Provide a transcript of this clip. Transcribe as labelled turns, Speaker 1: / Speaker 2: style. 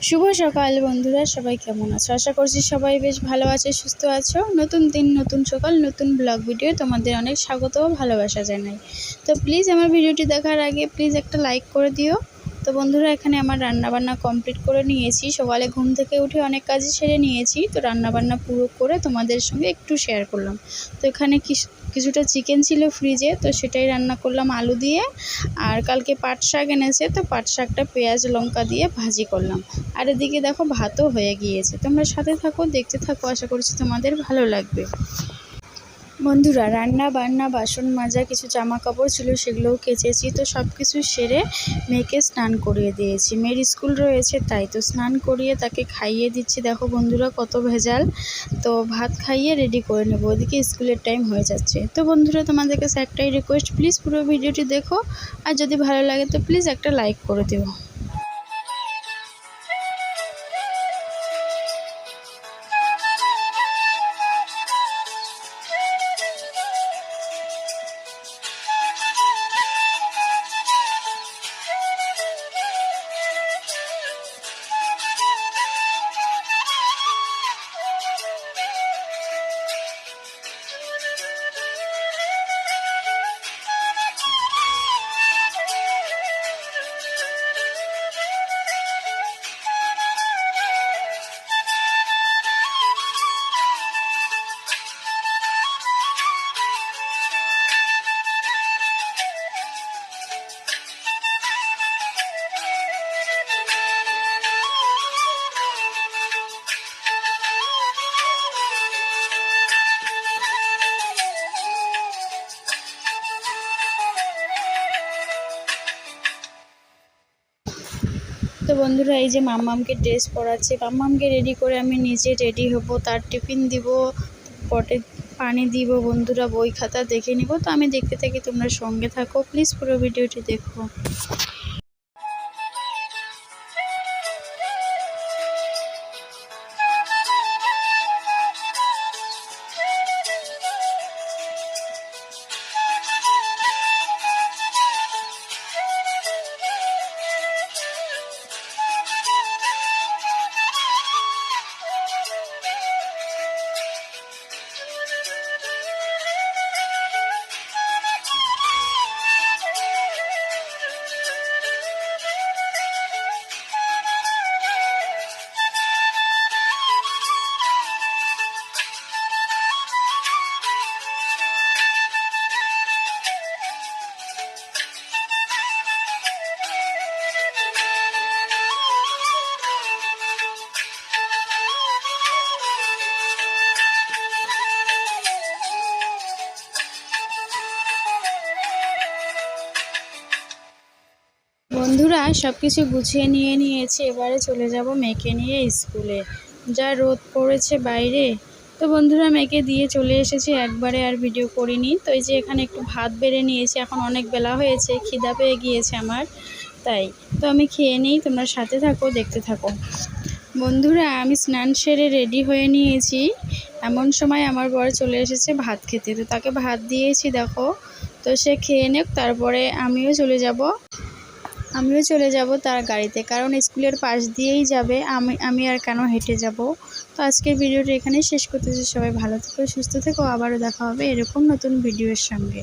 Speaker 1: শুভ সকাল বন্ধুরা, সবাই কেমন আছো? আশা করছি সবাই বেশ ভালো আছে, সুস্থ আছো। নতুন দিন, নতুন সকাল, নতুন ব্লগ ভিডিও তোমাদের অনেক স্বাগত ও ভালোবাসা জানাই। তো প্লিজ আমার ভিডিওটি দেখার আগে প্লিজ একটা লাইক করে দিও। তো বন্ধুরা, এখানে আমার রান্নাবান্না কমপ্লিট করে নিয়েছি। সকালে ঘুম থেকে উঠে অনেক কাজই সেরে নিয়েছি। তো রান্নাবান্না পুরো করে তোমাদের সঙ্গে একটু শেয়ার করলাম। তো এখানে কিছুটা চিকেন ছিল ফ্রিজে, তো সেটাই রান্না করলাম আলু দিয়ে। আর কালকে পাট শাক এনেছে, তো পাট শাকটা পেঁয়াজ লঙ্কা দিয়ে ভাজি করলাম। আর এদিকে দেখো ভাতও হয়ে গিয়েছে। তোমরা সাথে থাকো, দেখতে থাকো, আশা করছি তোমাদের ভালো লাগবে। বন্ধুরা, রান্না বান্না, বাসন মাজা, কিছু জামা কাপড় ছিল সেগুলোও কেচেছি। তো সব কিছু সেরে মেয়েকে স্নান করিয়ে দিয়েছি। মেয়ের স্কুল রয়েছে তাই তো স্নান করিয়ে তাকে খাইয়ে দিচ্ছি। দেখো বন্ধুরা কত ভেজাল। তো ভাত খাইয়ে রেডি করে নেবো, ওদিকে স্কুলের টাইম হয়ে যাচ্ছে। তো বন্ধুরা, তোমাদের কাছে একটাই রিকোয়েস্ট, প্লিজ পুরো ভিডিওটি দেখো। আর যদি ভালো লাগে তো প্লিজ একটা লাইক করে দিও। তো বন্ধুরা, এই যে মাম্মামকে ড্রেস পরাচ্ছে, মাম্মামকে রেডি করে আমি নিজে রেডি হব, তার টিফিন দিব, পটে পানি দিব। বন্ধুরা, বই খাতা দেখে নিব। তো আমি দেখতে থাকি, তোমরা সঙ্গে থাকো, প্লিজ পুরো ভিডিওটি দেখো। বন্ধুরা, সব কিছু গুছিয়ে নিয়েছি। এবারে চলে যাব মেয়েকে নিয়ে স্কুলে। যা রোদ পড়েছে বাইরে। তো বন্ধুরা, মেয়েকে দিয়ে চলে এসেছি, একবারে আর ভিডিও করিনি। তো এই যে এখানে একটু ভাত বেড়ে নিয়েছি, এখন অনেক বেলা হয়েছে, খিদা পেয়ে গিয়েছে আমার, তাই। তো আমি খেয়ে নিই, তোমরা সাথে থাকো, দেখতে থাকো। বন্ধুরা, আমি স্নান সেরে রেডি হয়ে নিয়েছি। এমন সময় আমার বর চলে এসেছে ভাত খেতে। তো তাকে ভাত দিয়েছি, দেখো। তো সে খেয়ে নেক, তারপরে আমিও চলে যাব তার গাড়িতে, কারণ স্কুলের পাশ দিয়েই যাবে। আমি আর কেন হেঁটে যাব। তো আজকের ভিডিওটা এখানেই শেষ করতেছি। সবাই ভালো থেকো, সুস্থ থেকো, আবারও দেখা হবে এরকম নতুন ভিডিওর সঙ্গে।